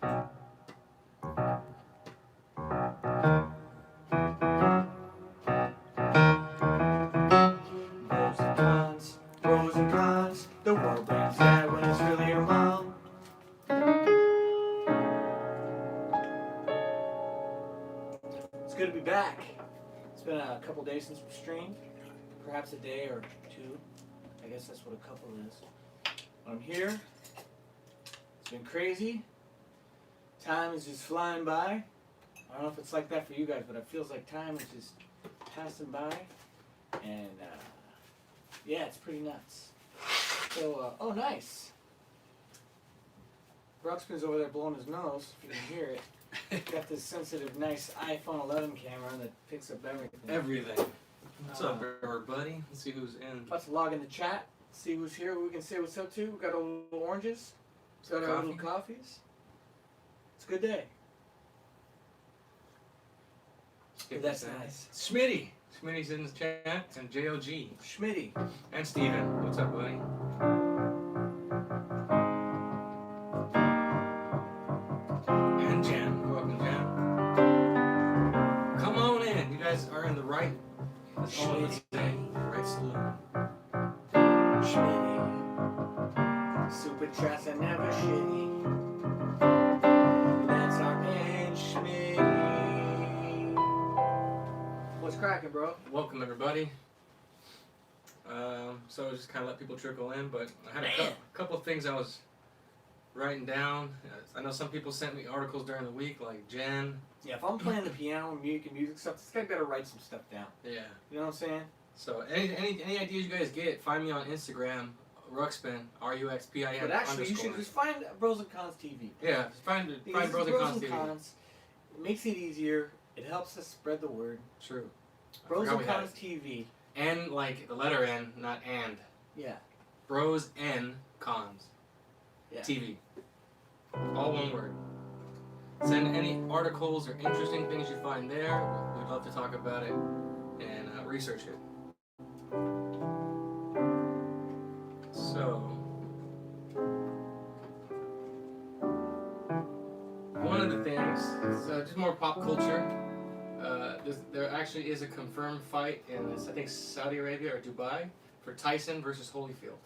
Pros and cons, the world brings dad when it's really your mom. It's good to be back. It's been a couple days since we streamed, perhaps a day or two. I guess that's what a couple is. But I'm here. It's been crazy. Time is just flying by. I don't know if it's like that for you guys, but it feels like time is just passing by. And yeah, it's pretty nuts. So, oh, nice. Ruxpin's over there blowing his nose, if you can hear it. Got this sensitive, nice iPhone 11 camera that picks up everything. Everything. What's up, everybody? Let's see who's in. Let's log in the chat, see who's here, who we can say what's up to. We got our little oranges. We got our little coffees. It's a good day. That's nice. Smitty. Smitty's in the chat. And JOG. Schmitty. And Steven. What's up, buddy? And Jen. Welcome, Jen. Come on in. You guys are in the right. That's all I'm saying. Right saloon. Schmitty. Super trash and never shitty. That's our man, Schmitty. What's cracking, bro? Welcome, everybody. So just kind of let people trickle in, but I had a couple of things I was writing down. I know some people sent me articles during the week, like Jen. Yeah, if I'm playing the piano and music stuff, this guy better write some stuff down. Yeah. You know what I'm saying? So any ideas you guys get, find me on Instagram, Ruxpin, RUXPIN. But actually, you should just find Bros and Cons TV. Yeah, find Bros and Cons TV. It makes it easier. It helps us spread the word. True. Bros and Cons TV. N like the letter N, not and. Yeah. Bros N Cons. Yeah. TV. All one word. Send any articles or interesting things you find there. We'd love to talk about it and research it. So, one of the things is just more pop culture. There actually is a confirmed fight in, I think, Saudi Arabia or Dubai for Tyson versus Holyfield.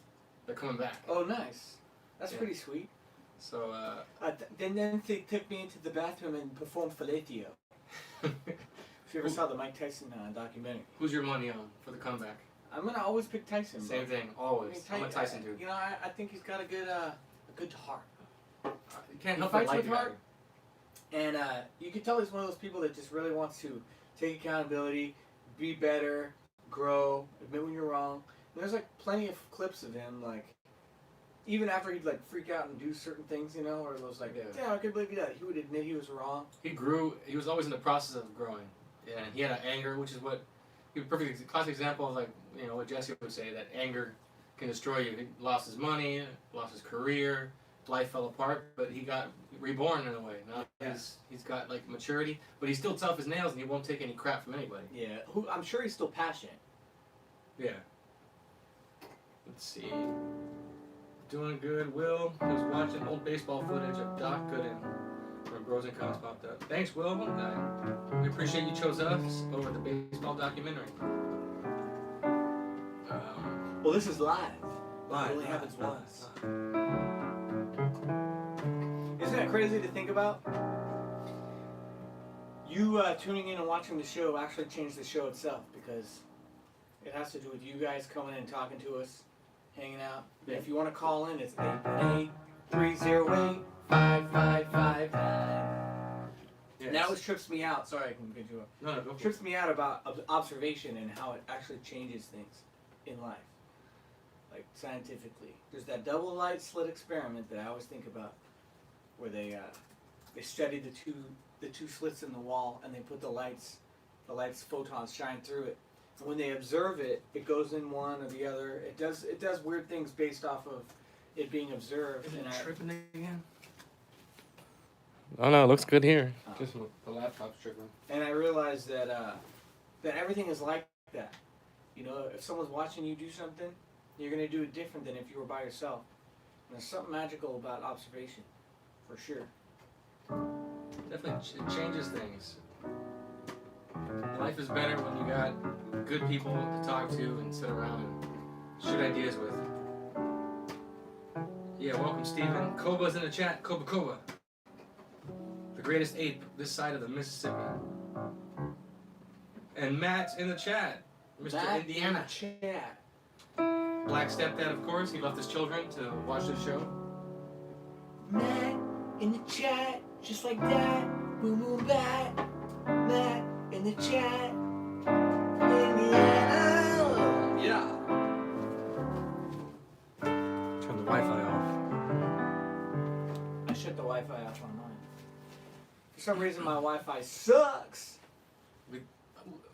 They're coming back. Oh, nice. That's pretty sweet. So, then they took me into the bathroom and performed Fellatio. If you ever saw the Mike Tyson documentary. Who's your money on for the comeback? I'm going to always pick Tyson. Same thing, always. I'm a Tyson dude. You know, I think he's got a good heart. You can't help but but like with heart. And you can tell he's one of those people that just really wants to take accountability, be better, grow, admit when you're wrong. And there's like plenty of clips of him, like, even after he'd like freak out and do certain things, you know, or it was like, yeah, I can't believe that. He would admit he was wrong. He grew. He was always in the process of growing. Yeah, and he had an anger, which is what he was a perfect classic example of, like, you know, what Jesse would say, that anger can destroy you. He lost his money, lost his career, life fell apart, but he got reborn in a way. Now he's got like maturity, but he's still tough as nails and he won't take any crap from anybody. Yeah, I'm sure he's still passionate. Yeah. Let's see. Doing good. Will was watching old baseball footage of Doc Gooden from Bros and Cons popped up. Thanks, Will. We appreciate you chose us over the baseball documentary. Well, this is live. Live. It only happens once. Isn't that crazy to think about? You tuning in and watching the show actually changed the show itself, because it has to do with you guys coming in and talking to us, hanging out. Yeah. If you want to call in, it's 818-308-5559. Yes. That always trips me out. Sorry, I can get you up. No, go for trips me out about observation and how it actually changes things in life. Like scientifically. There's that double light slit experiment that I always think about, where they studied the two slits in the wall, and they put the lights photons shine through it. And when they observe it, it goes in one or the other. It does weird things based off of it being observed. Is it tripping again? Oh no, it looks good here. Just the laptop's tripping. And I realized that that everything is like that. You know, if someone's watching you do something, you're gonna do it different than if you were by yourself. And there's something magical about observation, for sure. Definitely changes things. Life is better when you got good people to talk to and sit around and shoot ideas with. Yeah, welcome Steven. Koba's in the chat. Koba. The greatest ape this side of the Mississippi. And Matt's in the chat. Mr. Matt Indiana. In the chat. Black stepdad, of course. He left his children to watch this show. Matt in the chat, just like that. Boom boom bat. Matt in the chat. Indiana. Yeah. Turn the Wi-Fi off. I shut the Wi-Fi off on mine. For some reason, my Wi-Fi sucks.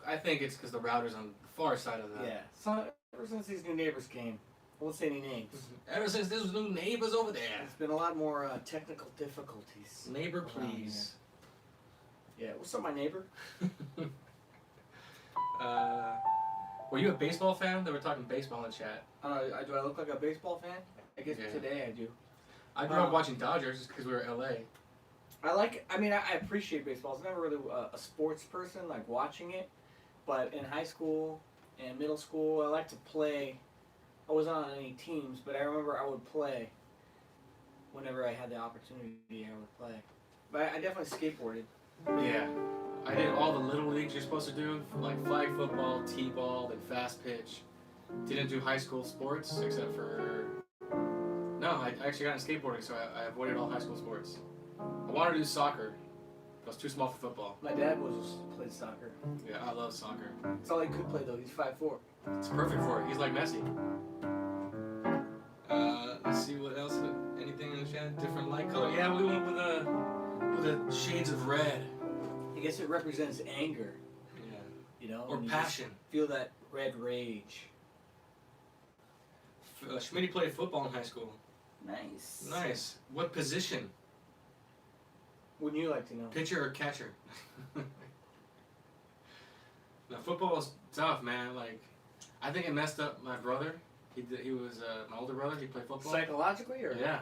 I think it's because the router's on the far side of that. Yeah. So ever since these new neighbors came, I won't say any names. Ever since there's new neighbors over there. There's been a lot more technical difficulties. Neighbor, please. Yeah. What's up, my neighbor? Were you a baseball fan? They were talking baseball in the chat. Do I look like a baseball fan? I guess Yeah. today I do. I grew up watching Dodgers just because we were in LA. I appreciate baseball. I was never really a sports person, like watching it. But in high school and middle school, I liked to play. I wasn't on any teams, but I remember I would play whenever I had the opportunity. I would play. But I definitely skateboarded. Yeah. I did all the little leagues you're supposed to do, like flag football, t-ball, then fast pitch. Didn't do high school sports except for... No, I actually got into skateboarding, so I avoided all high school sports. I wanted to do soccer. I was too small for football. My dad played soccer. Yeah, I love soccer. That's all he could play though. He's 5'4". It's perfect for it. He's like Messi. Let's see what else. Anything in the chat? Different light color. Yeah, we went with the shades of red. I guess it represents anger. Yeah. You know, Or and you passion. just feel that red rage. Schmitty played football in high school. Nice. Nice. What position? Wouldn't you like to know? Pitcher or catcher? Now football was tough, man. Like, I think it messed up my brother. He was my older brother. He played football. Psychologically, or Yeah,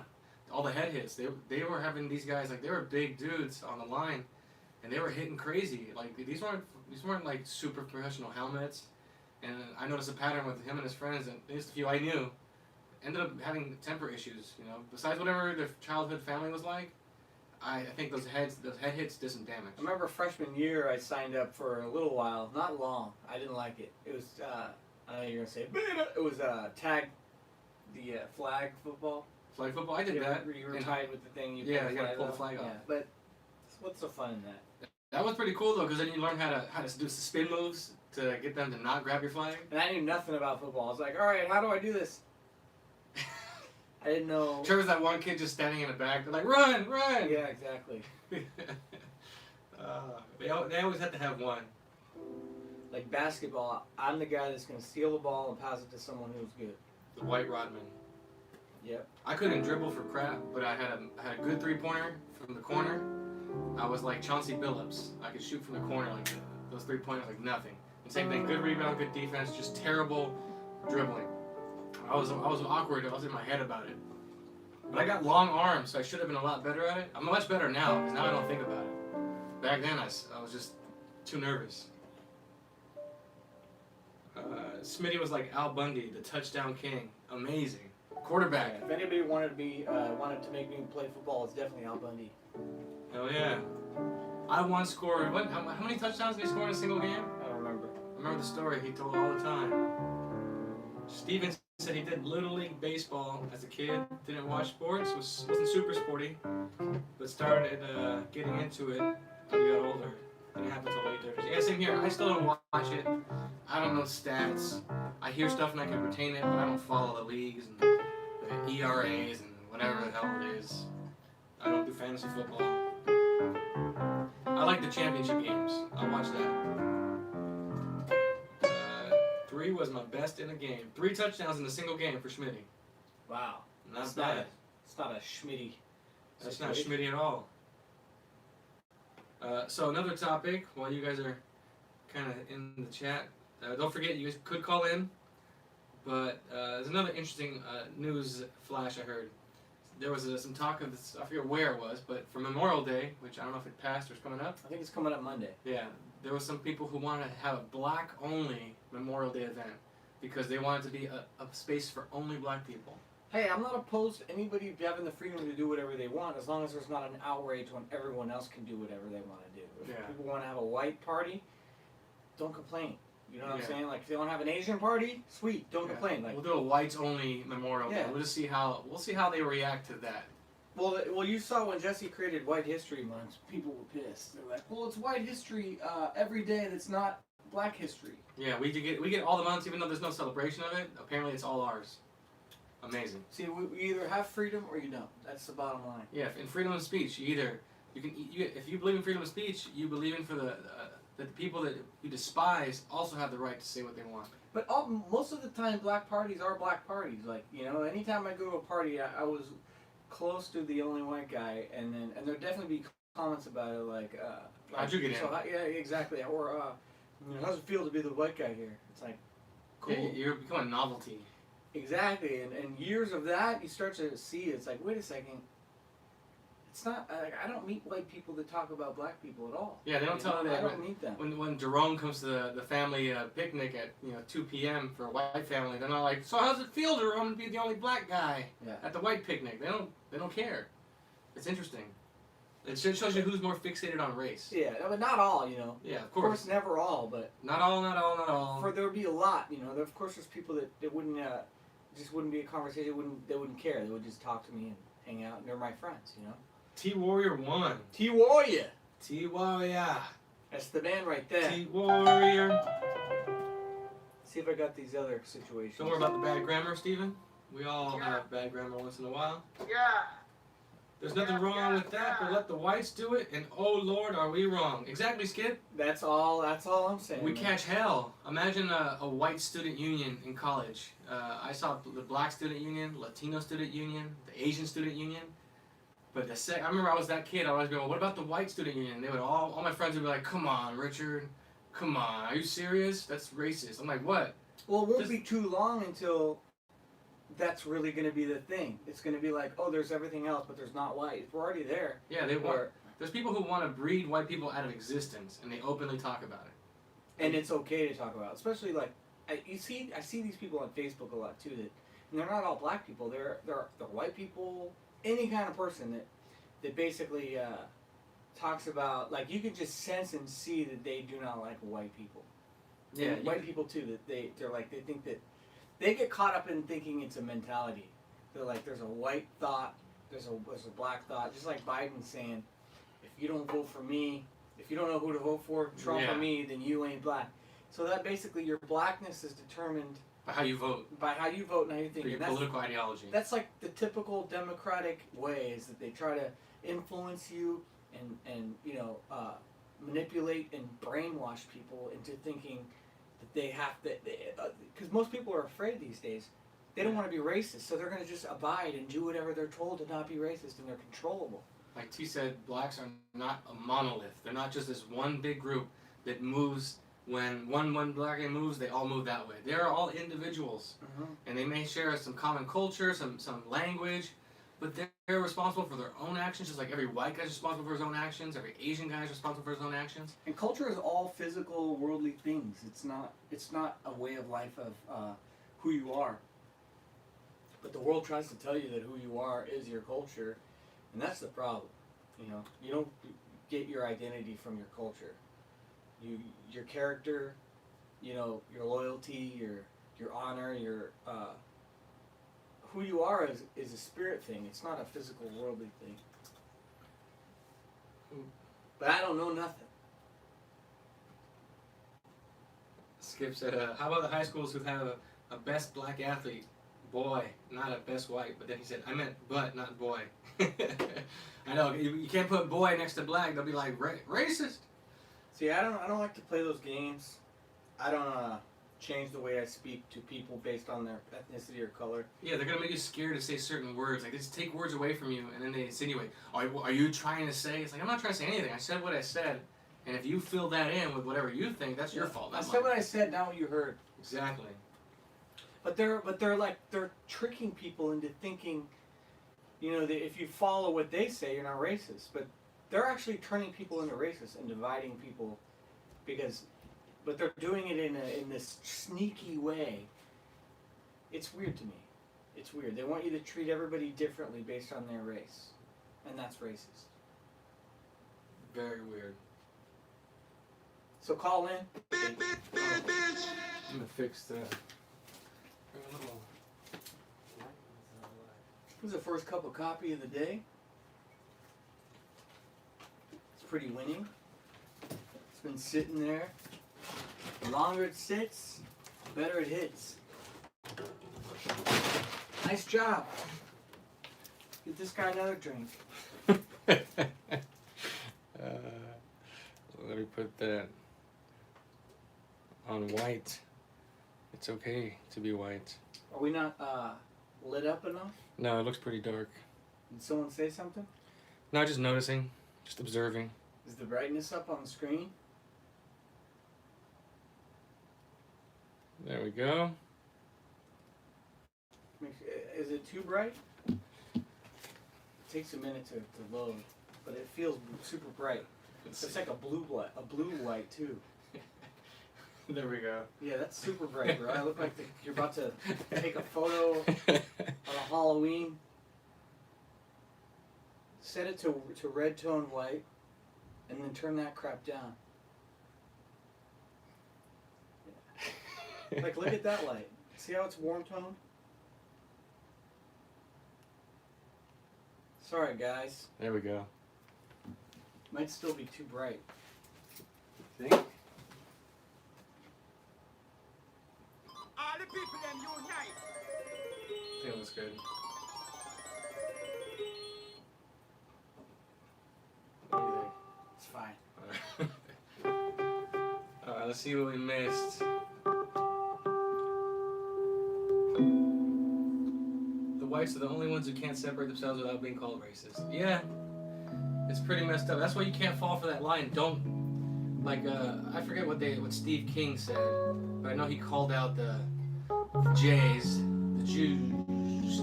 all the head hits. They were having these guys, like, they were big dudes on the line, and they were hitting crazy. Like, these weren't like super professional helmets. And I noticed a pattern with him and his friends, and at least a few I knew, ended up having temper issues. You know, besides whatever their childhood family was like. I think those head hits did some damage. I remember freshman year I signed up for a little while, not long. I didn't like it. It was I know you're gonna say it was tag the flag football. Flag football, I did that. You were tied with the thing. You gotta pull the flag off. Yeah, but what's so fun in that? That was pretty cool though, because then you learn how to do spin moves to get them to not grab your flag. And I knew nothing about football. I was like, all right, how do I do this? I didn't know. Trevor's that one kid just standing in the back. They're like, run! Yeah, exactly. They always had to have one. Like basketball, I'm the guy that's going to steal the ball and pass it to someone who's good. The white rodman. Yep. I couldn't dribble for crap, but I had a good three-pointer from the corner. I was like Chauncey Billups. I could shoot from the corner like those three-pointers like nothing. And same thing, good rebound, good defense, just terrible dribbling. I was awkward. I was in my head about it. But I got long arms, so I should have been a lot better at it. I'm much better now, because now I don't think about it. Back then, I was just too nervous. Smitty was like Al Bundy, the touchdown king. Amazing. Quarterback. Yeah, if anybody wanted to make me play football, it's definitely Al Bundy. Hell yeah. I once scored, how many touchdowns did he score in a single game? I don't remember. I remember the story he told all the time. Steven said he did Little League Baseball as a kid, didn't watch sports, wasn't super sporty, but started getting into it when he got older. Didn't happen until late 30s. Yeah, same here. I still don't watch it. I don't know stats. I hear stuff and I can retain it, but I don't follow the leagues and the ERAs and whatever the hell it is. I don't do fantasy football. I like the championship games. I'll watch that. 3 was my best in a game. 3 touchdowns in a single game for Schmitty. Wow. Not bad. It's not a Schmitty. That's not Schmitty at all. So another topic, while you guys are kind of in the chat, don't forget you guys could call in, but there's another interesting news flash I heard. there was some talk of this, I forget where it was, but for Memorial Day, which I don't know if it passed or it's coming up. I think it's coming up Monday. Yeah, there was some people who wanted to have a black-only Memorial Day event because they wanted to be a space for only black people. Hey, I'm not opposed to anybody having the freedom to do whatever they want, as long as there's not an outrage when everyone else can do whatever they want to do. If Yeah. people want to have a white party, don't complain. You know what I'm Yeah. saying? Like, if they want to have an Asian party, sweet, don't Yeah. complain. Like, We'll do a whites-only Memorial Day. Yeah. We'll just see how they react to that. well, you saw when Jesse created White History Month, people were pissed. They're like, well, it's White History every day that's not Black History. Yeah, we get all the months, even though there's no celebration of it. Apparently, it's all ours. Amazing. See, we either have freedom or you don't. That's the bottom line. Yeah, in freedom of speech, you can if you believe in freedom of speech, you believe in that the people that you despise also have the right to say what they want. But most of the time, black parties are black parties. Like, you know, anytime I go to a party, I was close to the only white guy, and there'd definitely be comments about it, like, How'd you get in? Yeah, exactly. Or, you know, how's it feel to be the white guy here? It's like, cool. Yeah, you're becoming a novelty. Exactly, and years of that, you start to see it's like, wait a second, it's not, like, I don't meet white people that talk about black people at all. Yeah, they don't tell you that. I don't meet them. When Jerome comes to the family picnic at 2 p.m. for a white family, they're not like, so how's it feel, Jerome, to be the only black guy at the white picnic? They don't care. It's interesting. It shows you who's more fixated on race. Yeah, but not all, you know. Yeah, of Of course. course, never all, but Not all. there would be a lot, you know. Of course, there's people that wouldn't, just wouldn't be a conversation. They wouldn't care. They would just talk to me and hang out, and they're my friends, you know. T-Warrior 1. T-Warrior. T-Warrior. That's the band right there. T-Warrior. See if I got these other situations. Don't worry about the bad grammar, Steven. We all have bad grammar once in a while. Yeah. There's nothing wrong with that, but let the whites do it, and oh Lord, are we wrong. Exactly, Skip. That's all I'm saying. We man. catch hell. Imagine a white student union in college. I saw the black student union, Latino student union, the Asian student union. But I remember I was that kid, I always go, well, what about the white student union? And they would all my friends would be like, come on, Richard, come on, are you serious? That's racist. I'm like, what? Well, it won't be too long until that's really going to be the thing. It's going to be like, oh, there's everything else, but there's not white. We're already there. Yeah, there's people who want to breed white people out of existence, and they openly talk about it. And it's okay to talk about, especially like I see these people on Facebook a lot too. And they're not all black people. They're white people. Any kind of person that basically talks about, like, you can just sense and see that they do not like white people. Yeah, And white people too. That they're like, they think that they get caught up in thinking it's a mentality. They're like, there's a white thought, there's a black thought. Just like Biden saying, if you don't vote for me, if you don't know who to vote for, Trump or me, then you ain't black. So that basically your blackness is determined by how you vote. By how you vote and how you think. For your political ideology. That's like the typical Democratic way, is that they try to influence you and manipulate and brainwash people into thinking that they have to, because most people are afraid these days. They don't want to be racist, so they're going to just abide and do whatever they're told to not be racist, and they're controllable. Like T said, blacks are not a monolith. They're not just this one big group that moves. When one black guy moves, they all move that way. They're all individuals, and they may share some common culture, some language, but they're responsible for their own actions, just like every white guy's responsible for his own actions, every Asian guy's responsible for his own actions. And culture is all physical, worldly things. It's not a way of life of who you are. But the world tries to tell you that who you are is your culture, and that's the problem. You know, you don't get your identity from your culture. Your character, you know, your loyalty, your honor, your who you are is a spirit thing. It's not a physical, worldly thing. But I don't know nothing. Skip said, how about the high schools who have a best black athlete? Boy, not a best white. But then he said, I meant butt, not boy. I know, you can't put boy next to black. They'll be like, racist. See, I don't like to play those games. I don't change the way I speak to people based on their ethnicity or color. Yeah, they're gonna make you scared to say certain words. Like, they just take words away from you, and then they insinuate, are you trying to say? It's like, I'm not trying to say anything. I said what I said, and if you fill that in with whatever you think, that's your fault. I said what I said, not what you heard. Exactly. But they're tricking people into thinking you know, if you follow what they say, you're not racist. But they're actually turning people into racists and dividing people because, but they're doing it in this sneaky way. It's weird to me. It's weird. They want you to treat everybody differently based on their race, and that's racist. Very weird. So call in. I'm gonna fix the. Bring a little. This is the first cup of coffee of the day. It's pretty winning. It's been sitting there. The longer it sits, the better it hits. Nice job. Get this guy another drink. Let me put that on white. It's okay to be white. Are we not lit up enough? No, it looks pretty dark. Did someone say something? No, just noticing, just observing. Is the brightness up on the screen? There we go. Is it too bright? It takes a minute to load, but it feels super bright. It's like a blue white too. There we go. Yeah, that's super bright, bro. I look like you're about to take a photo on a Halloween. Set it to red tone white, and then turn that crap down. Like, look at that light. See how it's warm tone? Sorry, guys. There we go. Might still be too bright. Think? All the people them unite. I think it looks good. What do you think? It's fine. Alright, let's see what we missed. The whites are the only ones who can't separate themselves without being called racist. Yeah. It's pretty messed up. That's why you can't fall for that line. Don't, like, I forget what Steve King said, but I know he called out the Jays, the Jews,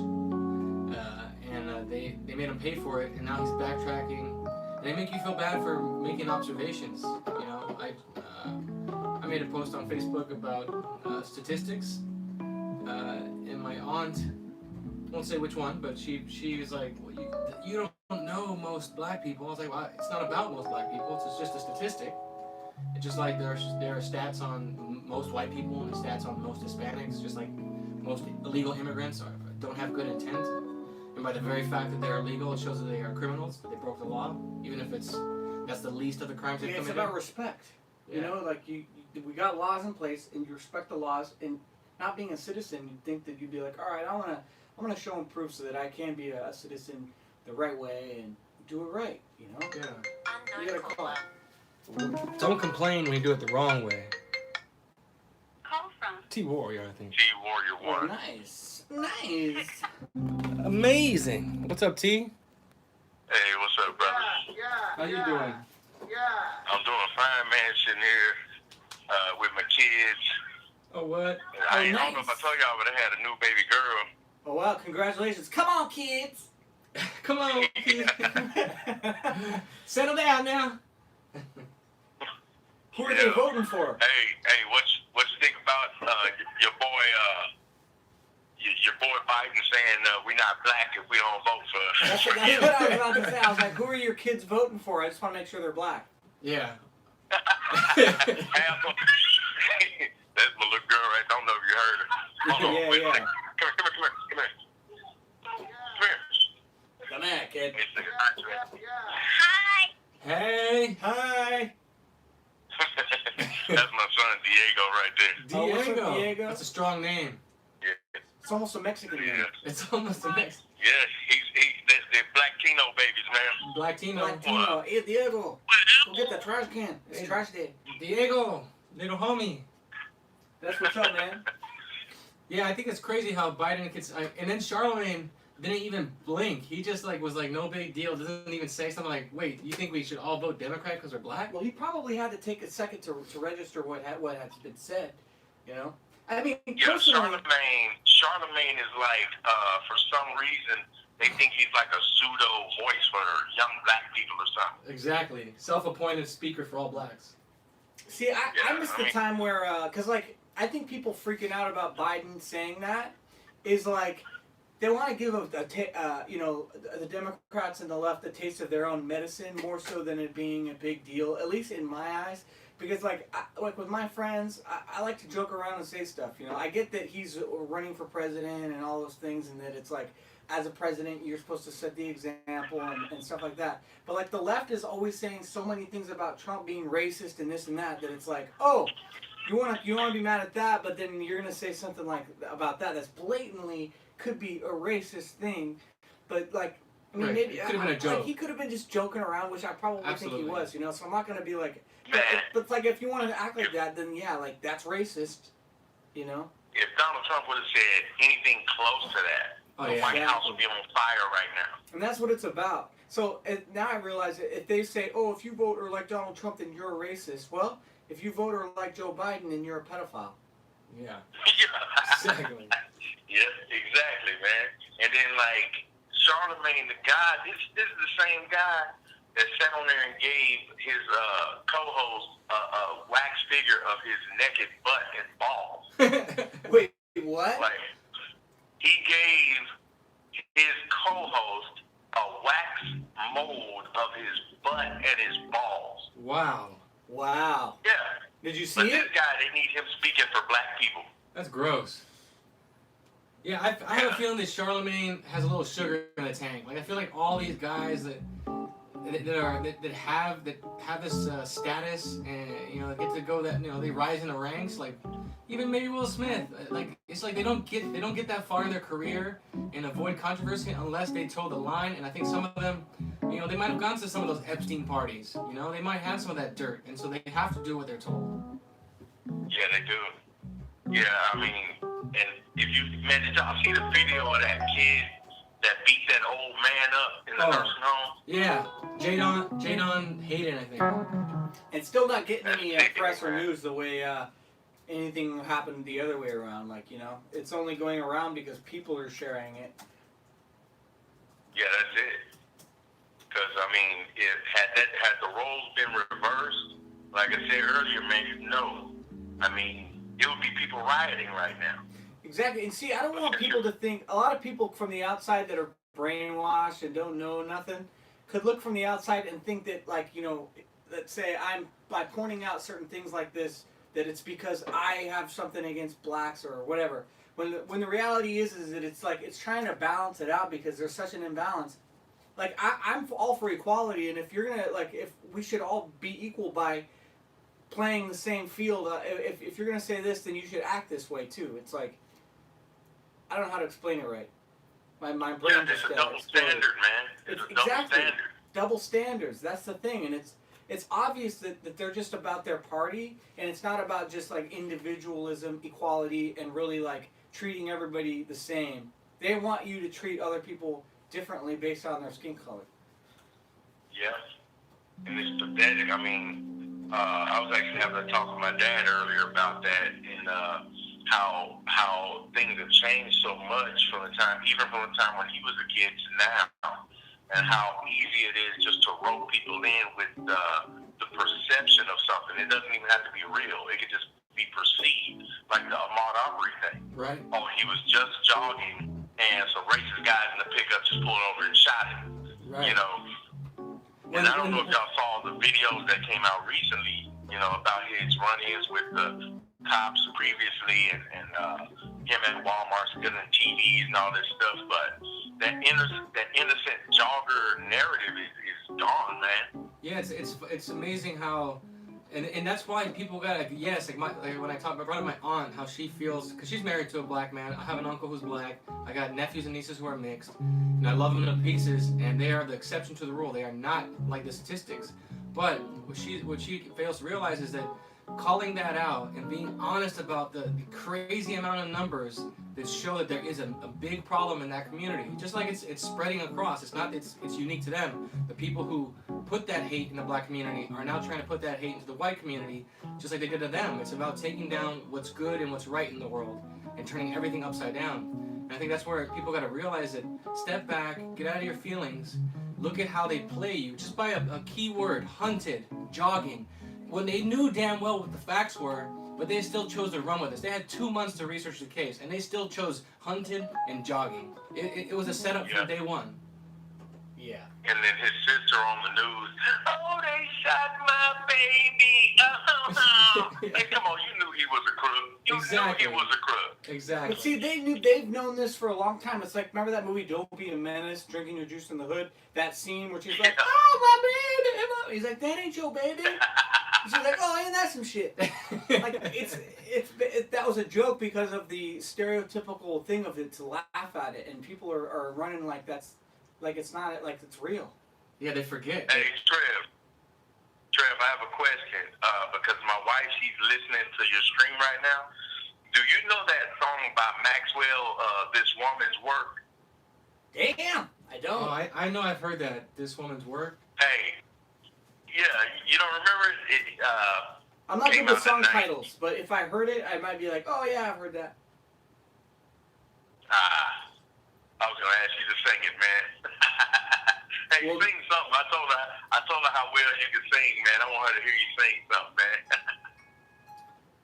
and they made him pay for it, and now he's backtracking. And they make you feel bad for making observations. You know, I made a post on Facebook about statistics, and my aunt, I won't say which one, but she was like, well, you don't know most black people. I was like, well, it's not about most black people. It's just a statistic. It's just like there are stats on most white people and stats on most Hispanics. Just like most illegal immigrants don't have good intent, and by the very fact that they're illegal, it shows that they are criminals. They broke the law, even if that's the least of the crimes they committed. It's about respect. You know, like we got laws in place, and you respect the laws. And not being a citizen, you'd think that you'd be like, all right, I'm gonna show them proof so that I can be a citizen the right way and do it right. You know? Yeah. You gotta call. Don't complain when you do it the wrong way. Call from T-Warrior, I think. T-Warrior 1. Nice. Nice. Amazing. What's up, T? Hey, what's up, brother? How you doing? I'm doing fine, man, sitting here with my kids. Oh, what? I don't know if I told y'all, but I had a new baby girl. Oh wow! Congratulations. Come on, kids. Come on, kid. Settle down now. Who are they voting for? Hey, what you think about your boy Biden saying we're not black if we don't vote for That's what I was about to say. I was like, who are your kids voting for? I just want to make sure they're black. Yeah. That's my little girl, right? I don't know if you heard her. Hold on, wait a second. Come here. Come here, kid. Wait a second. Hi. Hey. Hi. That's my son Diego right there. Oh, what's up, Diego? That's a strong name. Yeah. It's almost a Mexican name. It's almost a mix. Yes, they're black Tino babies, man. Black Tino. Latino. Hey, Diego. Go get the trash can. It's trash day. Diego, little homie. That's what's up, man. Yeah, I think it's crazy how Biden gets. And then Charlemagne didn't even blink. He just was like, no big deal. Doesn't even say something like, wait, you think we should all vote Democrat because we're black? Well, he probably had to take a second to register what had been said. You know. I mean, Yeah, personally, Charlemagne is like, for some reason, They think he's like a pseudo voice for young black people or something. Exactly. Self-appointed speaker for all blacks. See, I missed the time where, because, like, I think people freaking out about Biden saying that is, like, they want to give the Democrats and the left a taste of their own medicine more so than it being a big deal, at least in my eyes. Because, like with my friends, I like to joke around and say stuff, you know. I get that he's running for president and all those things, and that it's like, as a president, you're supposed to set the example and stuff like that. But, like, the left is always saying so many things about Trump being racist and this and that it's like, oh, you want to be mad at that, but then you're going to say something like about that's blatantly could be a racist thing. But, like, I mean, maybe it could have been a joke. Like, he could have been just joking around, which I probably Absolutely. think he was, you know. So I'm not going to be like, Man. but it's like, if you want to act like that, then yeah, like, that's racist, you know. If Donald Trump would have said anything close to that, the White House would be on fire right now. And that's what it's about. So now I realize that if they say, oh, if you vote or like Donald Trump, then you're a racist. Well, if you vote or like Joe Biden, then you're a pedophile. Yeah. Exactly. Yeah, exactly, man. And then, like, Charlemagne the God, this is the same guy that sat on there and gave his co-host a wax figure of his naked butt and balls. Wait, what? Like, he gave his co-host a wax mold of his butt and his balls. Wow. Wow. Yeah. Did you see But it? this guy, they need him speaking for black people. That's gross. Yeah, I have a feeling that Charlemagne has a little sugar in the tank. Like, I feel like all these guys that have this status and, you know, get to go that, you know, they rise in the ranks. Like, even maybe Will Smith. Like, it's like they don't get that far in their career and avoid controversy unless they toe the line. And I think some of them, you know, they might have gone to some of those Epstein parties. You know, they might have some of that dirt, and so they have to do what they're told. Yeah, they do. Yeah, I mean, and if you, man, did y'all see the video of that kid that beat that old man up in the nursing home? Yeah, Jadon Hayden, I think. And still not getting any press or news the way anything happened the other way around. Like, you know, it's only going around because people are sharing it. Yeah, that's it. Because, I mean, had the roles been reversed, like I said earlier, man, you know, I mean, it would be people rioting right now. Exactly. And see, I don't want people to think, a lot of people from the outside that are brainwashed and don't know nothing could look from the outside and think that, like, you know, let's say by pointing out certain things like this, that it's because I have something against blacks or whatever. When the reality is that it's like, it's trying to balance it out because there's such an imbalance. Like, I'm all for equality, and if you're going to, like, if we should all be equal by playing the same field, if you're going to say this, then you should act this way, too. It's like, I don't know how to explain it right. My brain it's a double standard, man. It's a double standard. Double standards, that's the thing, and it's obvious that they're just about their party, and it's not about just, like, individualism, equality, and really, like, treating everybody the same. They want you to treat other people differently based on their skin color. Yeah. And it's pathetic. I mean, I was actually having a talk with my dad earlier about that, and how things have changed so much from the time when he was a kid to now, and how easy it is just to rope people in with the perception of something. It doesn't even have to be real. It could just be perceived, like the Ahmaud Arbery thing. Right. Oh, he was just jogging, and some racist guys in the pickup just pulled over and shot him. Right. You know. And I don't know if y'all saw the videos that came out recently, you know, about his run-ins with the cops previously, and him at Walmart stealing TVs and all this stuff. But that innocent jogger narrative is gone, man. Yeah, it's amazing how, and that's why people got like when I brought up my aunt, how she feels, because she's married to a black man. I have an uncle who's black. I got nephews and nieces who are mixed, and I love them to pieces. And they are the exception to the rule. They are not like the statistics. But what she fails to realize is that calling that out and being honest about the crazy amount of numbers that show that there is a big problem in that community. Just like it's spreading across. It's unique to them. The people who put that hate in the black community are now trying to put that hate into the white community, just like they did to them. It's about taking down what's good and what's right in the world and turning everything upside down. And I think that's where people got to realize that. Step back, get out of your feelings, look at how they play you. Just by a key word, hunted, jogging. When they knew damn well what the facts were, but they still chose to run with us. They had 2 months to research the case, and they still chose hunted and jogging. It was a setup from day one. Yeah. And then his sister on the news, oh, they shot my baby. Hey, come on, you knew he was a crook. You Exactly. knew he was a crook. Exactly. But see, they've known this for a long time. It's like, remember that movie Don't Be a Menace, Drinking Your Juice in the Hood? That scene where she's like, oh, my baby. He's like, that ain't your baby. She's like, oh, ain't that some shit? Like, that was a joke because of the stereotypical thing of it to laugh at it, and people are running like that's, like it's not, like it's real. Yeah, they forget. Hey, Trev, I have a question because my wife, she's listening to your stream right now. Do you know that song by Maxwell, This Woman's Work? Damn, I don't. Oh, I know I've heard that. This woman's work. Hey, yeah, you don't remember it? I'm not good came with out song that night. titles, but if I heard it, I might be like, oh yeah, I've heard that. I was gonna ask you to sing it, man. Hey, Well, sing something. I told her how well you could sing, man. I want her to hear you sing something,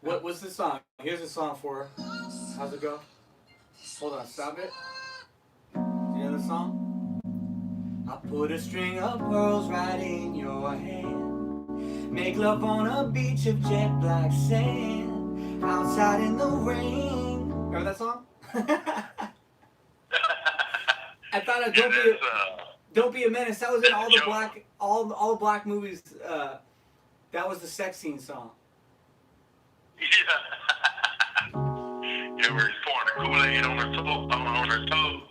man. What's the song? Here's a song for her. How's it go? Hold on, stop it. Do you know the song? I put a string of pearls right in your hand. Make love on a beach of jet black sand. Outside in the rain. Remember that song? I thought of Don't Be a Menace. That was in all the black all the black movies. That was the sex scene song. Yeah. Yeah, where he's pouring the Kool-Aid on her toes.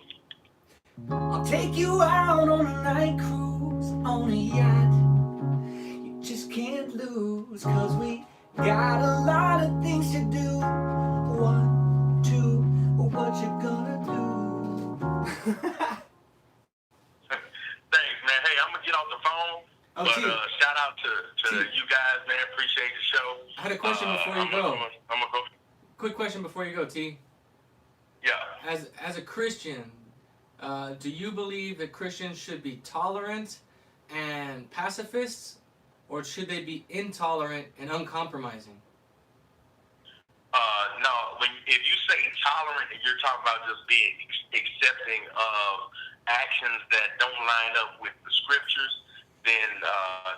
I'll take you out on a night cruise on a yacht. You just can't lose, 'cause we got a lot of things to do. 1, 2, what you gonna do? Thanks, man. Hey, I'm gonna get off the phone. Oh, But T. shout out to T. you guys, man. Appreciate the show. I had a question before you go. I'm gonna go. Quick question before you go, T. Yeah. As a Christian, do you believe that Christians should be tolerant and pacifists, or should they be intolerant and uncompromising? No. If you say tolerant, you're talking about just being accepting of actions that don't line up with the scriptures. Then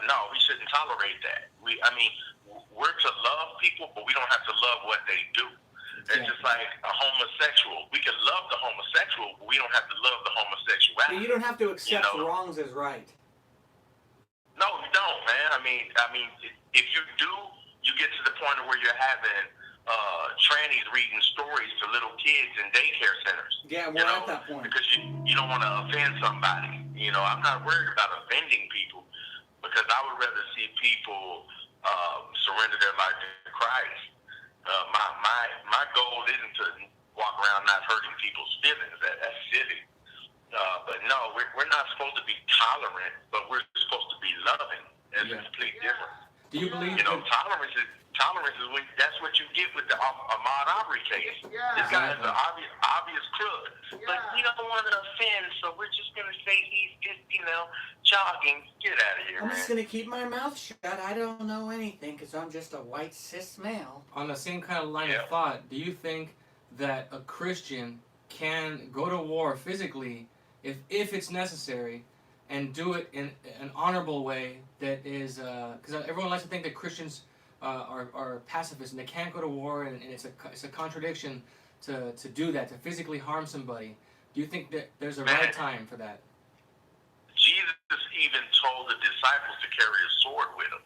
no, we shouldn't tolerate that. We're to love people, but we don't have to love what they do. It's just like a homosexual. We can love the homosexual, but we don't have to love the homosexuality. You don't have to accept wrongs as right. No, you don't, man. I mean, if you do, you get to the point of where you're having trannies reading stories to little kids in daycare centers. Yeah, we're at that point. Because you don't want to offend somebody. I'm not worried about offending people, because I would rather see people surrender their life to Christ. My goal isn't to walk around not hurting people's feelings. That's silly. But no, we're not supposed to be tolerant, but we're supposed to be loving. That's completely different. Do you believe Tolerance is when that's what you get with the Ahmaud Arbery case. This guy is an obvious crook, but we don't want to offend, so we're just gonna say he's just jogging. Get out of here, I'm man. just gonna keep my mouth shut. I don't know anything, 'cause I'm just a white cis male. on the same kind of line of thought, do you think that a Christian can go to war physically if it's necessary and do it in an honorable way that is, because everyone likes to think that Christians are pacifists and they can't go to war, and it's a contradiction to do that, to physically harm somebody. Do you think that there's a right time for that? Jesus even told the disciples to carry a sword with them.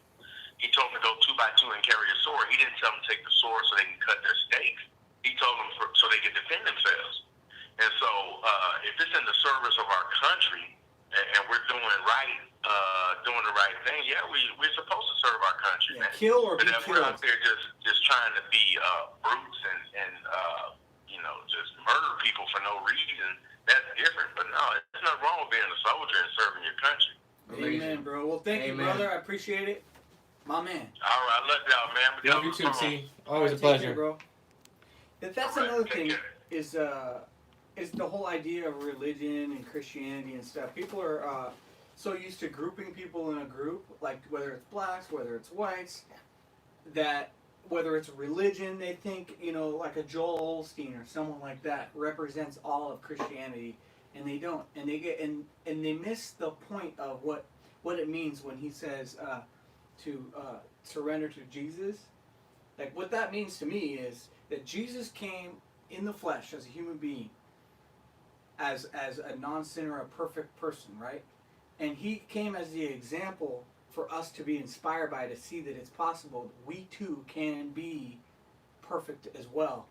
He told them to go 2 by 2 and carry a sword. He didn't tell them to take the sword so they can cut their steaks. He told them so they can defend themselves. And so if it's in the service of our country and we're doing the right thing, we're supposed to serve our country, man. Kill or be But if we're out killed. there just trying to be brutes and just murder people for no reason, that's different. But no, there's nothing wrong with being a soldier and serving your country. Amen, bro. Well, thank you, brother. I appreciate it. My man. All right, I love y'all, man. But Love you too, T. Always a Take pleasure. care, bro. That's All right, another take thing care. is it's the whole idea of religion and Christianity and stuff. People are so used to grouping people in a group, like whether it's blacks, whether it's whites, that whether it's religion, they think, like a Joel Osteen or someone like that represents all of Christianity, and they don't, and they miss the point of what it means when he says to surrender to Jesus. Like, what that means to me is that Jesus came in the flesh as a human being, as a non-sinner, a perfect person, right? And he came as the example for us to be inspired by, to see that it's possible we too can be perfect as well,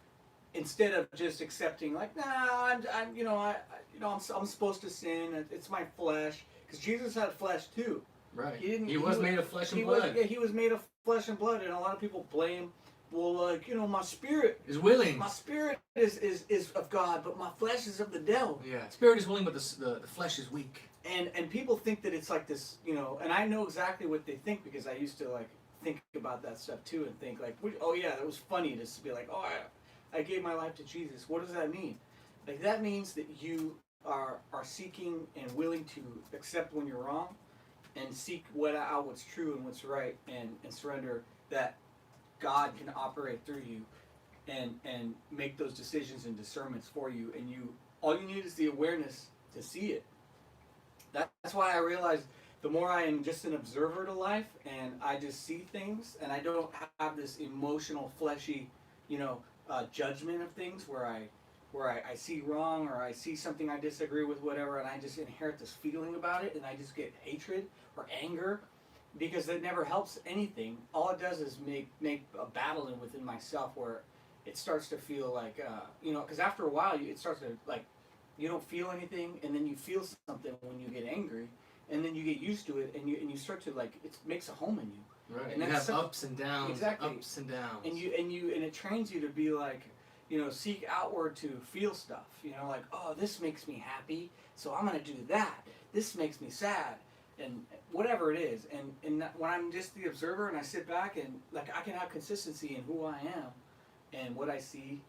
instead of just accepting like, nah, I'm supposed to sin. It's my flesh, because Jesus had flesh too. Right. He was made of flesh and blood. He was made of flesh and blood, and a lot of people blame. Well, like, my spirit is willing. My spirit is of God, but my flesh is of the devil. Yeah, spirit is willing, but the flesh is weak. And people think that it's like this, and I know exactly what they think, because I used to like think about that stuff too, and think like, oh yeah, it was funny to be like, oh, I gave my life to Jesus. What does that mean? Like, that means that you are seeking and willing to accept when you're wrong, and seek what's true and what's right, and surrender that God can operate through you, and make those decisions and discernments for you, and all you need is the awareness to see it. That's why I realize the more I am just an observer to life, and I just see things, and I don't have this emotional, fleshy, judgment of things where I see wrong, or I see something I disagree with, whatever, and I just inherit this feeling about it, and I just get hatred or anger, because it never helps anything. All it does is make a battle within myself, where it starts to feel like, because after a while it starts to, like, you don't feel anything, and then you feel something when you get angry, and then you get used to it, and you start to, like, it makes a home in you. Right. And you have ups and downs. Exactly. Ups and downs. And it trains you to be like, seek outward to feel stuff. Like, oh, this makes me happy, so I'm gonna do that. This makes me sad, and whatever it is. And when I'm just the observer and I sit back, and like, I can have consistency in who I am and what I see,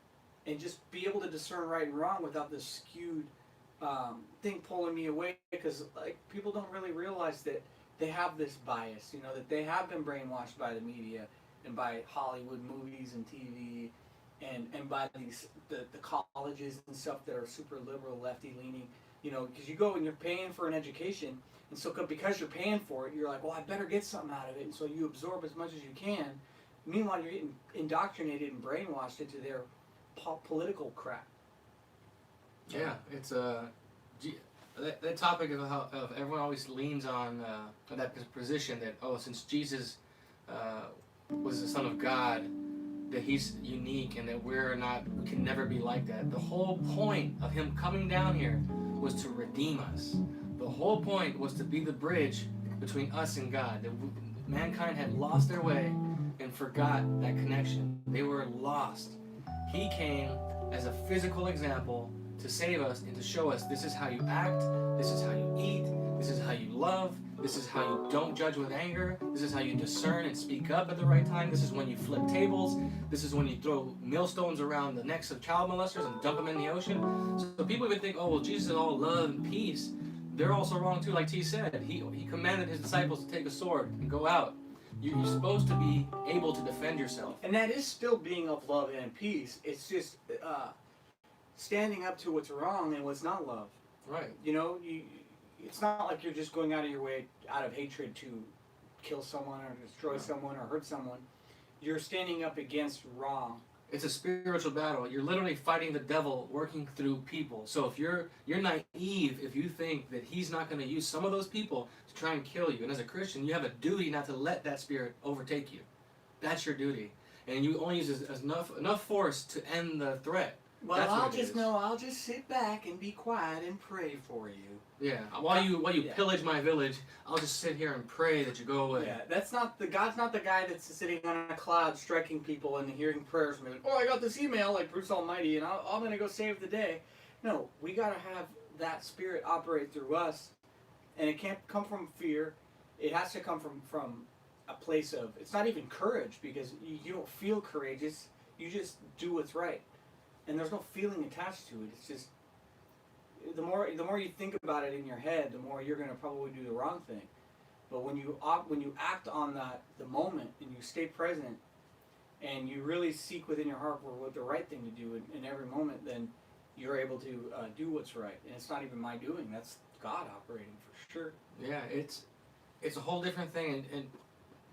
and just be able to discern right and wrong without this skewed thing pulling me away, because like, people don't really realize that they have this bias, that they have been brainwashed by the media and by Hollywood movies and TV, and by the colleges and stuff that are super liberal, lefty leaning, because you go and you're paying for an education, and so because you're paying for it, you're like, well, I better get something out of it, and so you absorb as much as you can. Meanwhile, you're getting indoctrinated and brainwashed into their political crap. Yeah, it's that topic of everyone always leans on that position that, since Jesus was the Son of God, that he's unique, and that we can never be like that. The whole point of him coming down here was to redeem us. The whole point was to be the bridge between us and God. That mankind had lost their way and forgot that connection. They were lost. He came as a physical example to save us and to show us, this is how you act, this is how you eat, this is how you love, this is how you don't judge with anger, this is how you discern and speak up at the right time, this is when you flip tables, this is when you throw millstones around the necks of child molesters and dump them in the ocean. So people even think, oh, well, Jesus is all love and peace. They're also wrong too. Like T said, he commanded his disciples to take a sword and go out. You're supposed to be able to defend yourself. And that is still being of love and peace. It's just standing up to what's wrong and what's not love. Right. It's not like you're just going out of your way, out of hatred, to kill someone or destroy someone or hurt someone. You're standing up against wrong. It's a spiritual battle. You're literally fighting the devil working through people. So if you're naive if you think that he's not going to use some of those people to try and kill you. And as a Christian, you have a duty not to let that spirit overtake you. That's your duty. And you only use enough force to end the threat. Well, I'll just sit back and be quiet and pray for you. Yeah. While you pillage my village, I'll just sit here and pray that you go away. Yeah, God's not the guy that's sitting on a cloud striking people and hearing prayers and being like, oh, I got this email like Bruce Almighty and I'm going to go save the day. No, we got to have that spirit operate through us, and it can't come from fear. It has to come from a place of, it's not even courage, because you don't feel courageous. You just do what's right. And there's no feeling attached to it. It's just, the more you think about it in your head, the more you're going to probably do the wrong thing. But when you act on the moment and you stay present and you really seek within your heart for what the right thing to do in every moment, then you're able to do what's right. And it's not even my doing. That's God operating for sure. Yeah, it's a whole different thing, and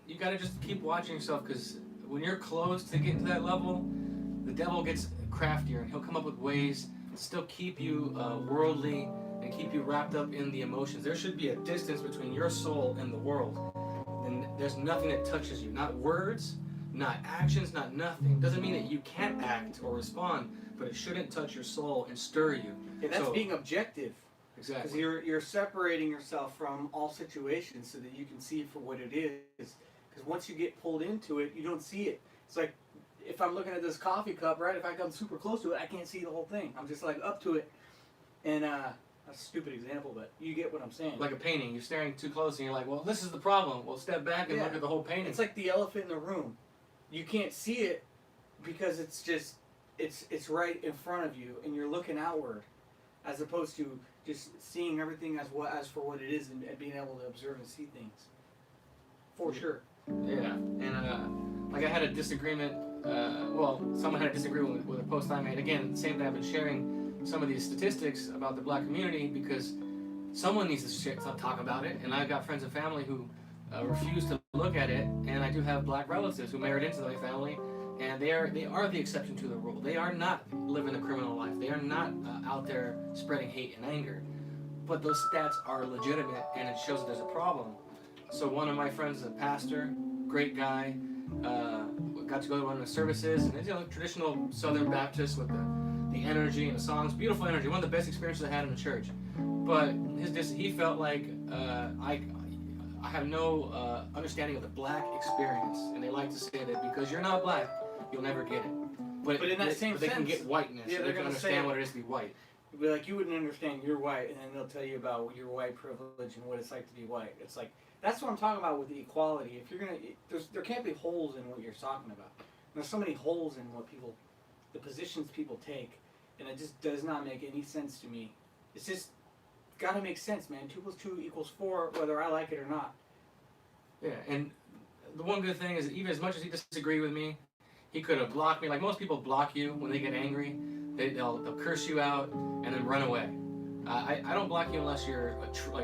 you got to just keep watching yourself, because when you're close to getting to that level, the devil gets craftier, and he'll come up with ways to still keep you worldly and keep you wrapped up in the emotions. There should be a distance between your soul and the world. And there's nothing that touches you. Not words, not actions, not nothing. Doesn't mean that you can't act or respond, but it shouldn't touch your soul and stir you. Yeah, that's being objective. Exactly. Because you're separating yourself from all situations so that you can see it for what it is. Because once you get pulled into it, you don't see it. It's like if I'm looking at this coffee cup, right? If I come super close to it, I can't see the whole thing. I'm just like up to it. And that's a stupid example, but you get what I'm saying. Like a painting, you're staring too close and you're like, well, this is the problem. Well, step back and look at the whole painting. It's like the elephant in the room. You can't see it because it's just, it's right in front of you and you're looking outward, as opposed to just seeing everything as for what it is and being able to observe and see things. For sure. Yeah, and like I had a disagreement, someone had a disagreement with a post I made. Again, same thing, I've been sharing some of these statistics about the black community because someone needs to talk about it, and I've got friends and family who refuse to look at it, and I do have black relatives who married into my family, and they are the exception to the rule. They are not living a criminal life. They are not out there spreading hate and anger, but those stats are legitimate, and it shows that there's a problem. So one of my friends is a pastor, great guy, got to go to one of the services, and it's, traditional Southern Baptist with the energy and the songs, beautiful energy, one of the best experiences I had in the church. But he felt like I have no understanding of the black experience, and they like to say that because you're not black, you'll never get it. But in that same sense, they can get whiteness. Yeah, they can understand what it is to be white. Be like, you wouldn't understand you're white, and then they'll tell you about your white privilege and what it's like to be white. It's like, that's what I'm talking about with the equality. If you're gonna, there can't be holes in what you're talking about. There's so many holes in the positions people take, and it just does not make any sense to me. It's just gotta make sense, man. 2 + 2 = 4, whether I like it or not. Yeah, and the one good thing is, even as much as he disagreed with me, he could have blocked me. Like most people block you when they get angry. They'll curse you out and then run away. I don't block you unless you're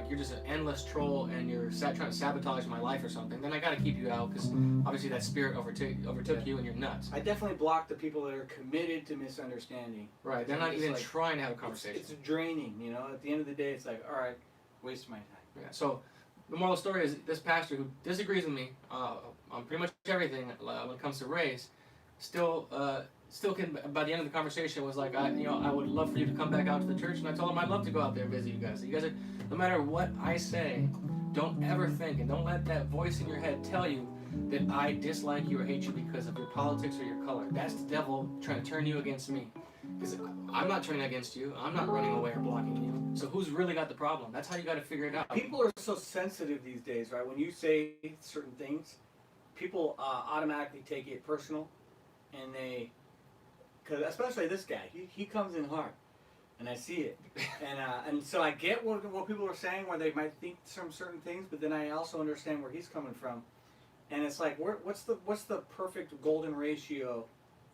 you're just an endless troll and you're trying to sabotage my life or something. Then I got to keep you out because obviously that spirit overtook you and you're nuts. I definitely block the people that are committed to misunderstanding. Right, they're not even trying to have a conversation. It's draining, At the end of the day, it's like, all right, waste my time. Yeah. So the moral of the story is this pastor who disagrees with me on pretty much everything when it comes to race, still can, by the end of the conversation, was like, I would love for you to come back out to the church, and I told him I'd love to go out there and visit you guys. You guys are, no matter what I say, don't ever think, and don't let that voice in your head tell you that I dislike you or hate you because of your politics or your color. That's the devil trying to turn you against me. Because I'm not turning against you, I'm not running away or blocking you. So who's really got the problem? That's how you got to figure it out. People are so sensitive these days, right? When you say certain things, people automatically take it personal, and because especially this guy, he comes in hard, and I see it, and so I get what people are saying, where they might think some certain things, but then I also understand where he's coming from, and it's like, what's the perfect golden ratio?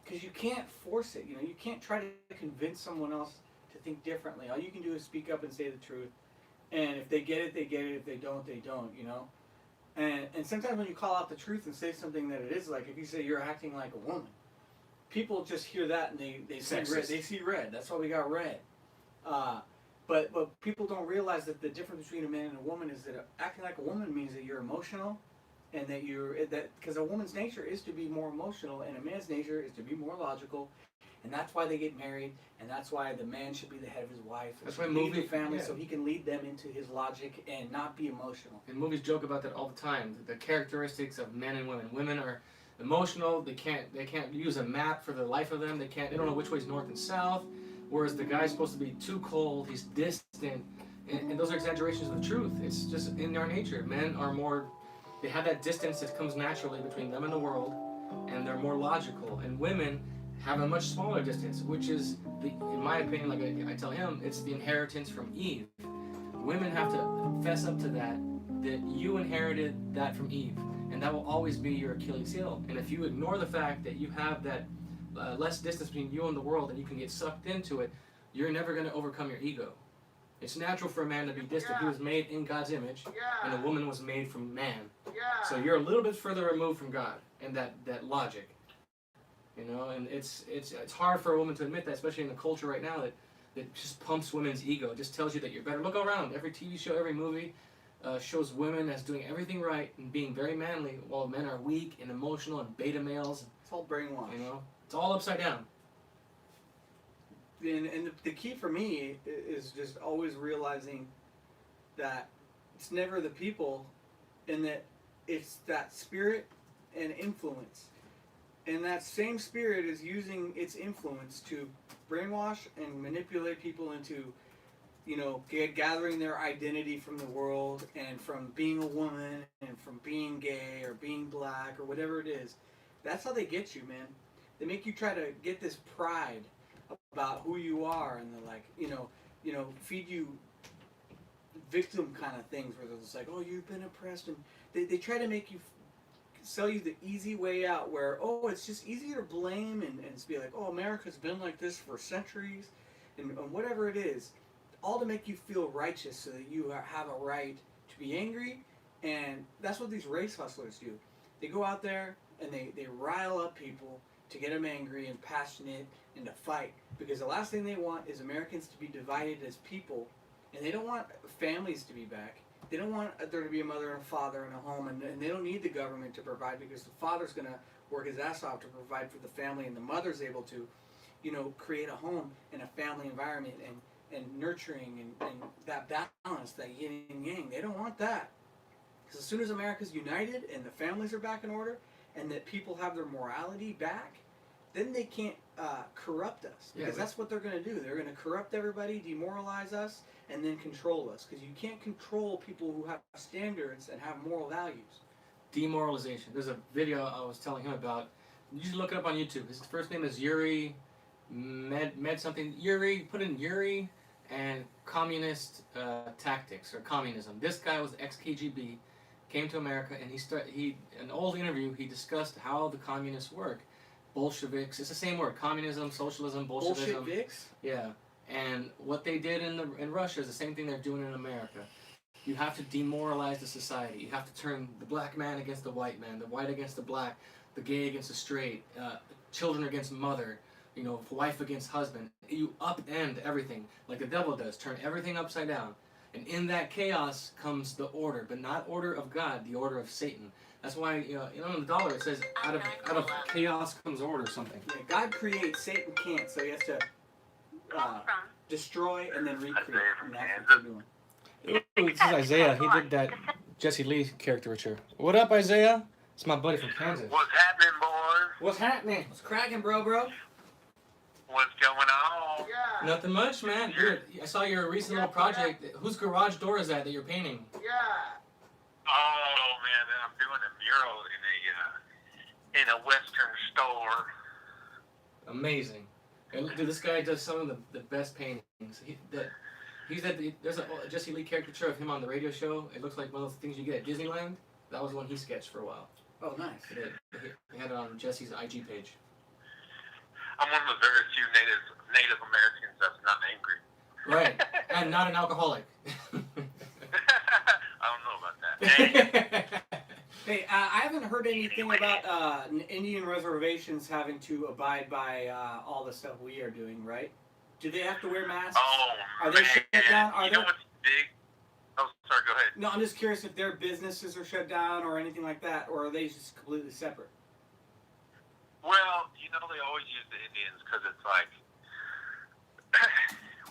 Because you can't force it, you can't try to convince someone else to think differently. All you can do is speak up and say the truth, and if they get it, they get it. If they don't, they don't. And sometimes when you call out the truth and say something that it is, like if you say you're acting like a woman, people just hear that and they see red. They see red. That's why we got red. But people don't realize that the difference between a man and a woman is that acting like a woman means that you're emotional, and that because a woman's nature is to be more emotional, and a man's nature is to be more logical, and that's why they get married, and that's why the man should be the head of his wife. That's why lead the family, so he can lead them into his logic and not be emotional. And movies joke about that all the time. The characteristics of men and women. Women are emotional. They can't use a map for the life of them. They don't know which way is north and south. Whereas the guy's supposed to be too cold. He's distant, and those are exaggerations of the truth. It's just in our nature. Men are more. They have that distance that comes naturally between them and the world, and they're more logical. And women have a much smaller distance, which is, in my opinion, like I tell him, it's the inheritance from Eve. Women have to fess up to that you inherited that from Eve, and that will always be your Achilles heel. And if you ignore the fact that you have that less distance between you and the world and you can get sucked into it, you're never going to overcome your ego. It's natural for a man to be distant. He was made in God's image, and a woman was made from man. So you're a little bit further removed from God and that logic. You know, and it's hard for a woman to admit that, especially in the culture right now that just pumps women's ego. It just tells you that you're better. Look around. Every TV show, every movie shows women as doing everything right and being very manly, while men are weak and emotional and beta males. It's all brainwashed. You know, it's all upside down. And the key for me is just always realizing that it's never the people, and that it's that spirit and influence. And that same spirit is using its influence to brainwash and manipulate people into, gathering their identity from the world and from being a woman and from being gay or being black or whatever it is. That's how they get you, man. They make you try to get this pride about who you are, and they're like, feed you victim kind of things where they're just like, oh, you've been oppressed, and they try to make you sell you the easy way out where, oh, it's just easier to blame and be like, oh, America's been like this for centuries, and whatever it is, all to make you feel righteous so that you have a right to be angry. And that's what these race hustlers do. They go out there and they rile up people to get them angry and passionate and to fight, because the last thing they want is Americans to be divided as people, and they don't want families to be back. They don't want there to be a mother and a father in a home, and they don't need the government to provide, because the father's going to work his ass off to provide for the family, and the mother's able to, create a home and a family environment and nurturing and that balance, that yin and yang. They don't want that. Because as soon as America's united and the families are back in order and that people have their morality back, then they can't corrupt us. Because that's what they're going to do. They're going to corrupt everybody, demoralize us, and then control us. Because you can't control people who have standards and have moral values. Demoralization. There's a video I was telling him about. You should look it up on YouTube. His first name is Yuri Med something. Yuri, put in Yuri and communist tactics or communism. This guy was ex-KGB, came to America, and in an old interview, he discussed how the communists work. Bolsheviks, it's the same word, communism, socialism, Bolshevism. Bolsheviks? Yeah, and what they did in Russia is the same thing they're doing in America. You have to demoralize the society. You have to turn the black man against the white man, the white against the black, the gay against the straight, children against mother, wife against husband. You upend everything like the devil does, turn everything upside down. And in that chaos comes the order, but not order of God, the order of Satan. That's why, on the dollar it says, out of chaos comes order or something. Yeah, God creates, Satan can't, so he has to destroy and then recreate. And that's what they're doing. Ooh, this is Isaiah. He did that Jesse Lee caricature. What up, Isaiah? It's my buddy from Kansas. What's happening, boys? What's happening? What's cracking, bro? What's going on? Yeah. Nothing much, man. I saw your recent little project. Whose garage door is that you're painting? Yeah. Oh man, I'm doing a mural in a Western store. Amazing. And dude, this guy does some of the best paintings. There's a Jesse Lee caricature of him on the radio show. It looks like one of those things you get at Disneyland. That was one he sketched for a while. Oh, nice. He had it on Jesse's IG page. I'm one of the very few Native Americans that's not angry. Right, and not an alcoholic. I don't know about that. Hey, I haven't heard anything about Indian reservations having to abide by all the stuff we are doing, right? Do they have to wear masks? Oh, are they shut down? You know what's big? Oh, sorry, go ahead. No, I'm just curious if their businesses are shut down or anything like that, or are they just completely separate? Well, they always use the Indians because it's like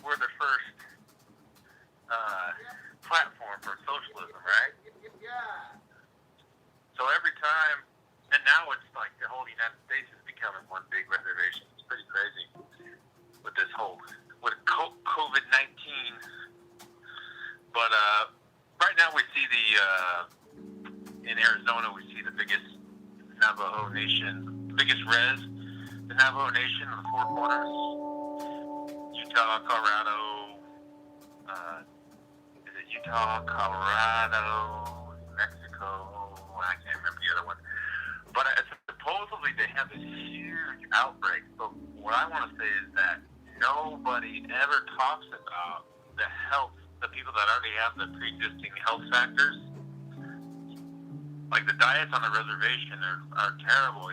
we're the first platform for socialism, right? Yeah. So every time, and now it's like the whole United States is becoming one big reservation. It's pretty crazy with this whole COVID-19. But right now we see in Arizona we see the biggest Navajo Nation, biggest res the Navajo Nation in the Four Corners, Utah, Colorado, is it Utah, Colorado, Mexico? I can't remember the other one. But supposedly they have this huge outbreak. So what I want to say is that nobody ever talks about the health, the people that already have the pre-existing health factors. Like the diets on the reservation are terrible,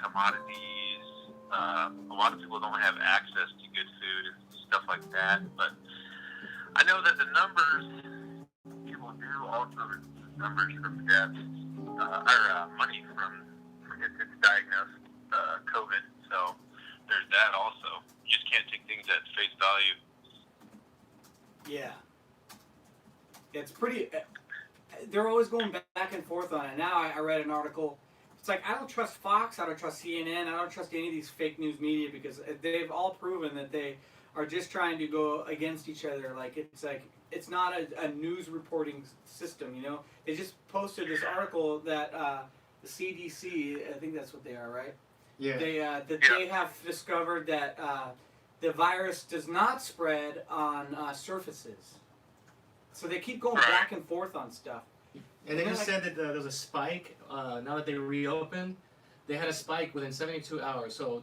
commodities. A lot of people don't have access to good food and stuff like that. But I know that the numbers, people do also receive numbers from deaths, or money from it's diagnosed COVID. So there's that also. You just can't take things at face value. Yeah. It's pretty. They're always going back and forth on it. Now I read an article. It's like, I don't trust Fox, I don't trust CNN, I don't trust any of these fake news media because they've all proven that they are just trying to go against each other. Like it's not a news reporting system, They just posted this article that the CDC, I think that's what they are, right? Yeah. They have discovered that the virus does not spread on surfaces. So they keep going back and forth on stuff. And they just said that there was a spike. Now that they reopened, they had a spike within 72 hours. So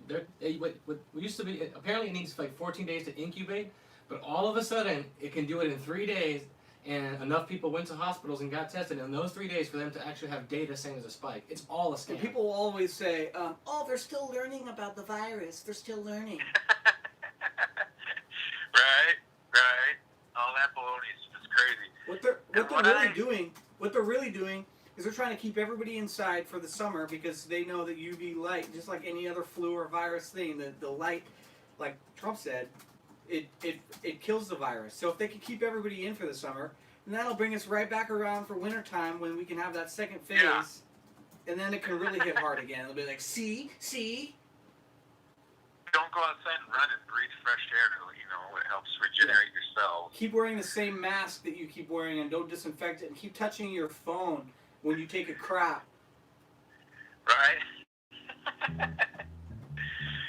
what used to be, apparently it needs like 14 days to incubate, but all of a sudden it can do it in 3 days, and enough people went to hospitals and got tested in those 3 days for them to actually have data saying there's a spike. It's all a scam. And people will always say, they're still learning about the virus. They're still learning. Right. All that baloney is just crazy. What they're really doing is they're trying to keep everybody inside for the summer because they know that UV light, just like any other flu or virus thing, the light, like Trump said, it kills the virus. So if they can keep everybody in for the summer, then that'll bring us right back around for wintertime when we can have that second phase, and then it can really hit hard again. It'll be like, see? Don't go outside and run and breathe fresh air. It helps regenerate your cells. Keep wearing the same mask that you keep wearing and don't disinfect it. And keep touching your phone when you take a crap. Right?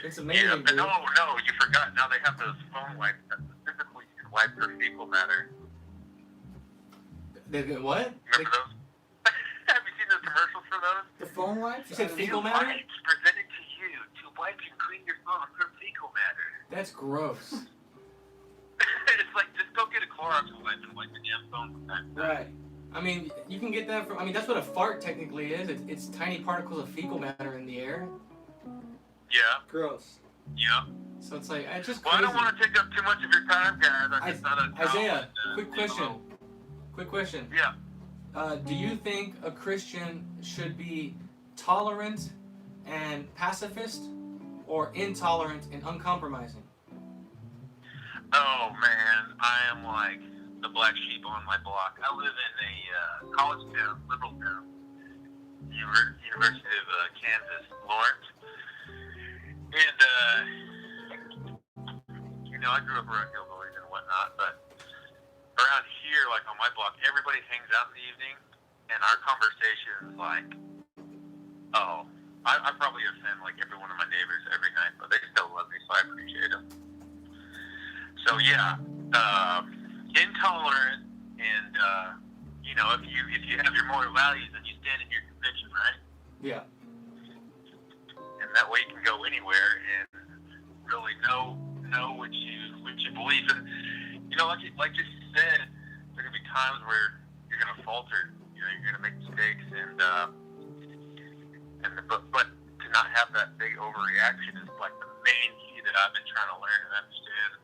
It's amazing. Yeah, but no, you forgot. Now they have those phone wipes that specifically you can wipe for fecal matter. They what? Remember those? Have you seen those commercials for those? The phone wipes? You said fecal matter? Wipes presented to you to wipe and clean your phone from fecal matter. That's gross. It's like, just go get a Clorox wipe and wipe the damn phone from time to time. Right. I mean, you can get that from. I mean, that's what a fart technically is. It's tiny particles of fecal matter in the air. Yeah. Gross. Yeah. So it's like, I just. Well, I don't want to take up too much of your time, guys. I just thought I'd Isaiah, quick question. Yeah. Do you think a Christian should be tolerant and pacifist, or intolerant and uncompromising? Oh man, I am like the black sheep on my block. I live in a college town, liberal town, University of Kansas, Lawrence, and I grew up around hillbillies and whatnot, but around here, like on my block, everybody hangs out in the evening, and our conversations like, I probably offend like every one of my neighbors every night, but they still love me, so I appreciate them. So yeah, intolerant, and if you have your moral values, then you stand in your conviction, right? Yeah. And that way you can go anywhere and really know what you believe. And like you said, there are gonna be times where you're gonna falter. You're gonna make mistakes, but to not have that big overreaction is like the main key that I've been trying to learn and understand.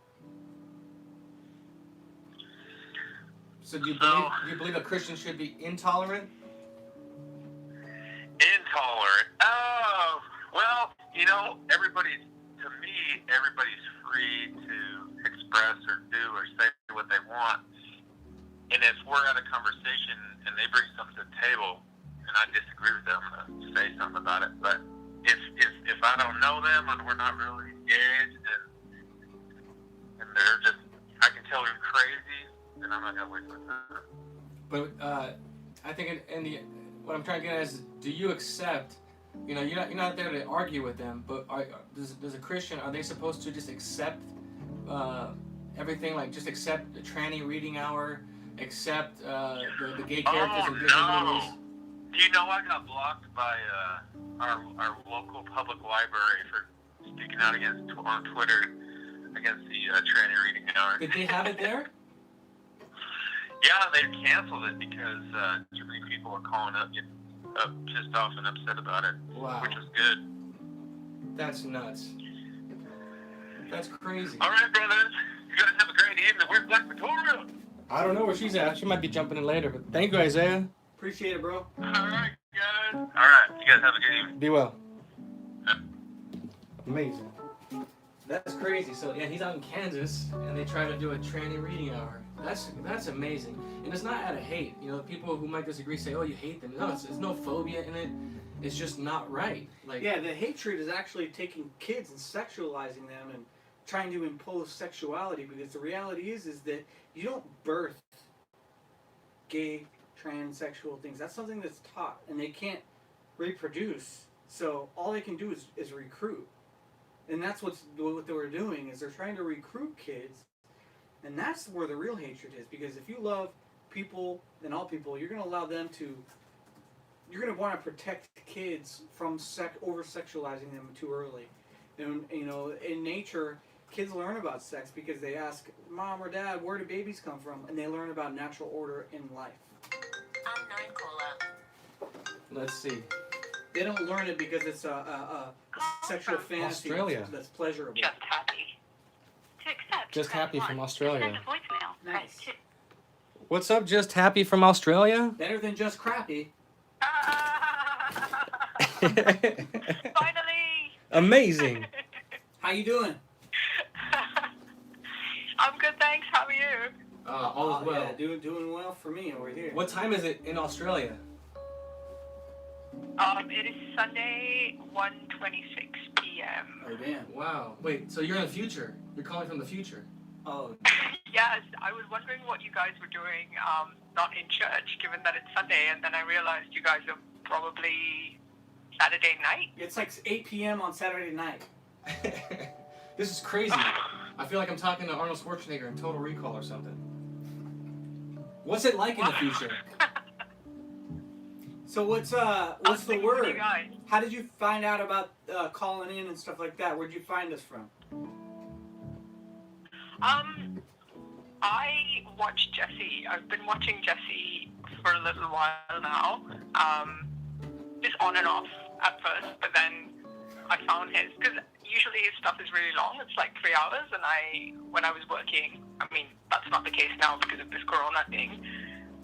So do you believe a Christian should be intolerant? Intolerant? Oh, well, everybody's free to express or do or say what they want. And if we're at a conversation and they bring something to the table and I disagree with them, I'm going to say something about it. But if I don't know them and we're not really engaged and they're just, I can tell they're crazy, then I'm not going to waste my time. But I think what I'm trying to get at is, do you accept You know, you're not there to argue with them, but does a Christian, are they supposed to just accept everything, like just accept the tranny reading hour, accept the gay characters in Disney movies? Do you know I got blocked by our local public library for speaking out on Twitter against the tranny reading hour? Did they have it there? Yeah, they canceled it because too many people were calling up, getting pissed off and upset about it. Wow. Which was good. That's nuts. That's crazy. All right, brothers. You guys have a great evening. Where's Black Victoria? I don't know where she's at. She might be jumping in later, but thank you, Isaiah. Appreciate it, bro. All right, guys. All right. You guys have a good evening. Be well. Amazing. That's crazy. So yeah, he's out in Kansas, and they try to do a tranny reading hour. That's amazing, and it's not out of hate. You know, people who might disagree say, "Oh, you hate them." No, it's no phobia in it. It's just not right. Like, Yeah, the hatred is actually taking kids and sexualizing them and trying to impose sexuality, because the reality is that you don't birth gay, transsexual things. That's something that's taught, and they can't reproduce. So all they can do is recruit. And that's what they were doing, is they're trying to recruit kids. And that's where the real hatred is, because if you love people and all people, you're going to allow them to, you're going to want to protect kids from over-sexualizing them too early. And, you know, in nature, kids learn about sex because they ask, Mom or Dad, where do babies come from? And they learn about natural order in life. Unknown caller. let's see. They don't learn it because it's a sexual fantasy Australia. that's pleasurable. Just happy. To accept. Just press Happy from 1. Australia. To send a voicemail. Press Nice. 2. What's up, Just Happy from Australia? Better than just crappy. Finally! Amazing. How you doing? I'm good, thanks. How are you? All is well. Yeah, doing well for me over here. What time is it in Australia? It is Sunday, 1:26 p.m. Oh, damn. Wow. Wait, so you're in the future? You're calling from the future? Oh, Yes, I was wondering what you guys were doing, not in church, given that it's Sunday, and then I realized you guys are probably Saturday night. it's like 8 p.m. on Saturday night. This is crazy. I feel like I'm talking to Arnold Schwarzenegger in Total Recall or something. What's it like in the future? So what's the With you word? guys. How did you find out about calling in and stuff like that? Where'd you find us from? I watch Jesse. I've been watching Jesse for a little while now. Just on and off at first, but then I found his, because usually his stuff is really long. It's like 3 hours, and when I was working, I mean, that's not the case now because of this Corona thing,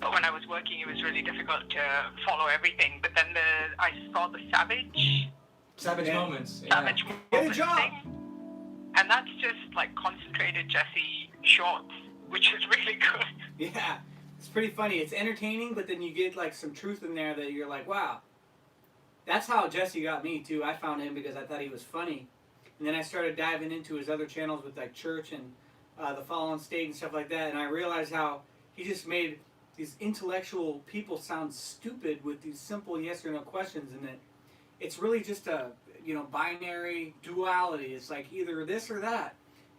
but when I was working, it was really difficult to follow everything. But then I saw the Savage Yeah. Moments. Yeah. Savage Get a Moments job. thing, and that's just like concentrated Jesse shorts, which is really good. Yeah, it's pretty funny. It's entertaining, but then you get like some truth in there that you're like, wow. That's how Jesse got me too. I found him because I thought he was funny, and then I started diving into his other channels with like church and the Fallen State and stuff like that, and I realized how he just made these intellectual people sound stupid with these simple yes or no questions, and that it's really just a binary duality. It's like either this or that,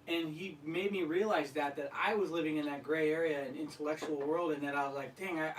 and he made me realize that I was living in that gray area, an intellectual world, and that I was like, dang,